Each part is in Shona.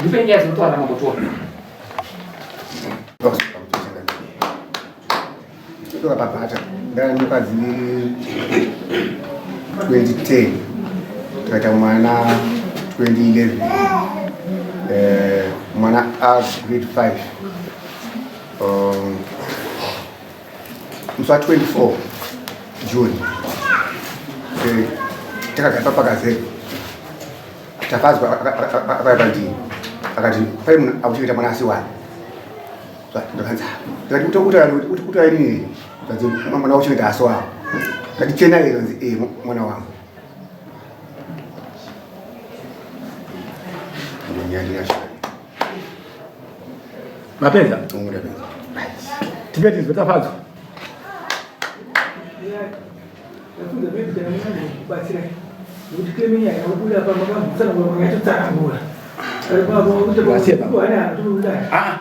Dipende tu ada mambo tu. Itu apa-apa. Dan juga di 2010 kita Mwana 2011 Mwana as grade 5 mswa 24 June kita kapa kaze tafazi abandi akati pale akuchita mwana asi wani ndakanza ndati utakuta nini ndazi mwana uchita aswa kati chena ile nzi mwana wangu mnyanya yasha mapenza ngura penza tibeti zitafazo Nakuja mimi tena mimi basi utikemenya ukula hapa mama sana mama yetu tangula. Alikuwa utakuwa bwana tu la.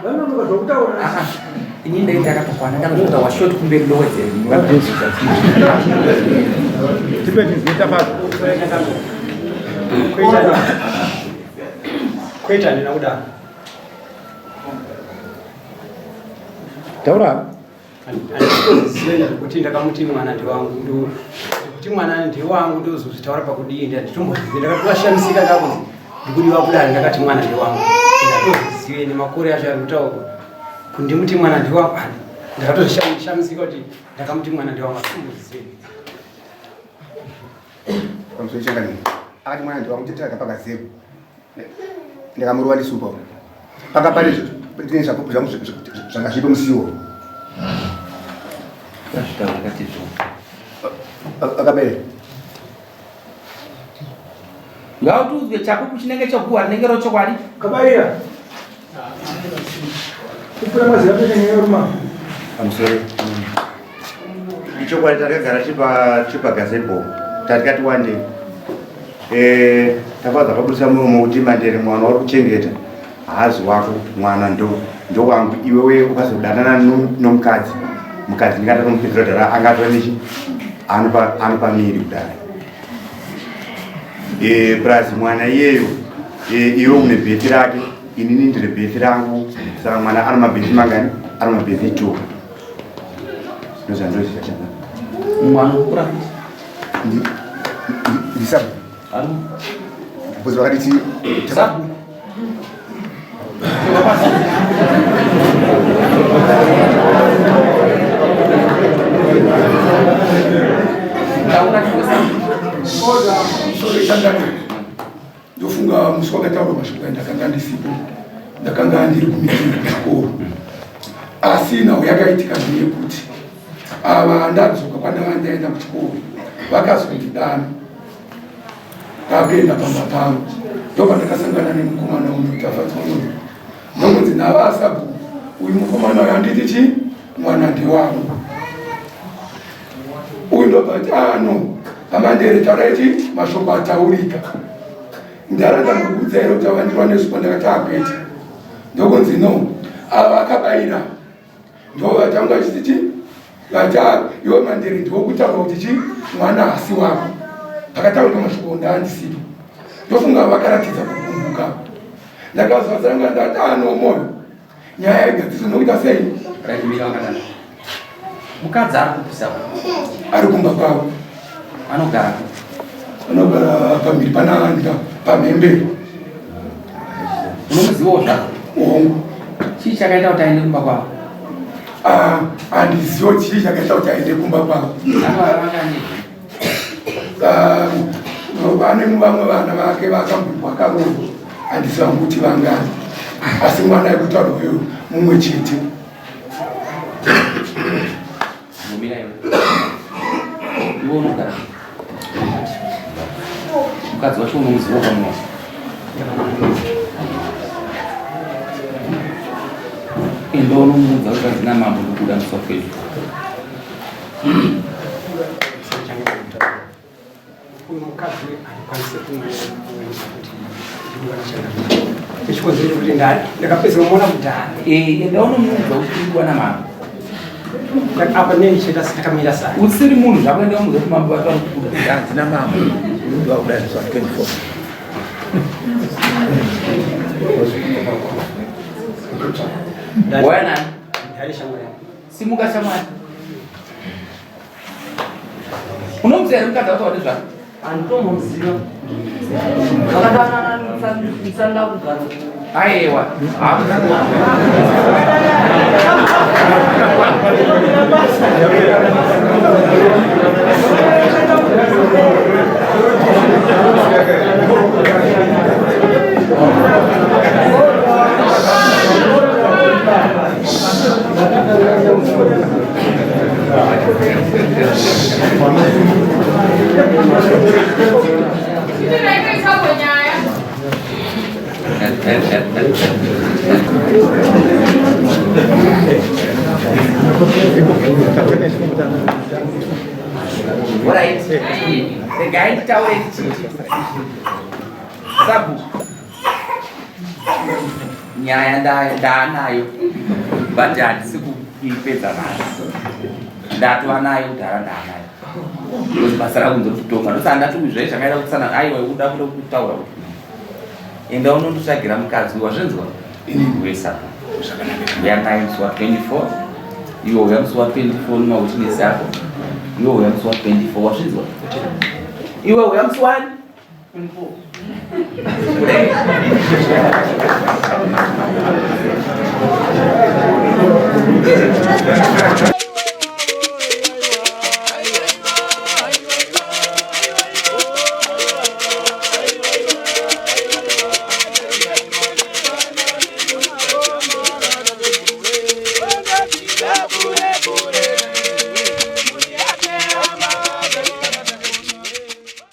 Bwana mama utaona. Nyinda itaka kwa nenda kutoka wa short kumbe lote. Tibeti zitafazo. Kweta ninauda. Taura Sienda kutinda kama mtimu mwana ndi wangu ndio mtimu mwana ndi wangu ndio zitaura pa kudinda tumbo ndakatwasha msika kako ndikudi wabula ndakati mwana ndi wangu ndio siwe ni makore ya mtoko kundi mtimu mwana ndi wangu ndakatosha msika kuti ndakamtimu mwana ndi wangu tumbo siwe kamshoisha ngani akati mwana ndi wangu titaka kapaka zebu ndakamurwa ndi supo pakapale ndinesha kupuza zvakasvipa musiwo akabele Ngao tu chako kuchinenge chokuwa nengero chokwadi kabaira kupura mazi yapete nyoruma amsore ichokwadi takagara chipa gazebo tatikati wande tafaza kabusa mumo kuti mandere mwana wari kuchengeta hazi wako mwana ndo wangu iwewe ukazodanana nomukadzi mukadzi ndingata nomupindura dara angatwa nichi anopa miri kudara plus mwana iyeyo iwe une bheti rake inini ndine bheti rangu saka mwana ana mabheti mangani ana mabheti 2 ndozvandozvichachana mwana ukura ndisabu bhuzi vakaditi sabu ndofunga musi wakataura mashoko ndakanga ndisipo ndakanga ndiri kumitinga kuchikoro asi nawo yakaitika ndeyekuti ava ndazoka kwandanga ndaenda kuchikoro vakazondidana kakuenda pamba pangu ndobva ndakasangana nemukomana uno tafadzwa uno ndokunzi navasabu uyu mukomana uyu anditi chi mwana ndewangu uyu ndobva ati ano amandere taraiti mashoko ataurika ndaranda ngokudzairo kuti avandirwa nezvipo ndakati akuita ndokunzi no ava akabayira ndovatanga chitichi vati iwe mandere ndokutaura kuti chi mwana hasi wako pakataurika mashoko ndaandisipo ndofunga vakaratidza kukumbuka ndakazvazanga ndati ano moyo nyaya yegadziso nokuita sei mukadzi ari kupisa ari kumba kwavo anogara pambiri pananga pamhembe unomuzivawo zvako ongo chii chakaita kuti aende kumba kwavo handizivo chii chakaita kuti aende kumba kwavo vane vamwe vana vake vakambirwa karovo handiziva kuti vangani asi mwana yekutaura uyo mumwe chete iwe unogara mukadzi wacho unomuziva pamwe Endo unomuudza kuti azina mambo ndokuda musofedu. Uyu mukadzi alikwanise echikonzero kuti ndakapedzera kumuona kudhara. Enda unomuudza kuti uriwana mambo. Apa neni cheta sitakamira sana. Usiri munhu zvakuenda wamuudza kuti mambo vatwa kuda. Hazina mambo. Mundu wakudaniswa 24. Wana Ndari shamwari. simuka shamwari. Unomuudza here mukadzi wataura nezvako? Anditomuziva. Akadana nisanda kugara. Aiwa. Right. The guy taure chichi. Sabu. Nyaya ndanayo. But handisi kuipedza nayo. Ndatwa nayo kudhara ndanayo. Basa rangu ndokutonga. Ndosandati zve zvakaita kutsana aiwa uda kutaura kuti. Enda unonditsvagira mukadzi wazvinzwa. Wesa. Uya musi wa 24. Iwo uya musi wa 24 numa witness yako. Iwo uya musi wa 24 wazvinzwa. Iwe uya musi wa 24.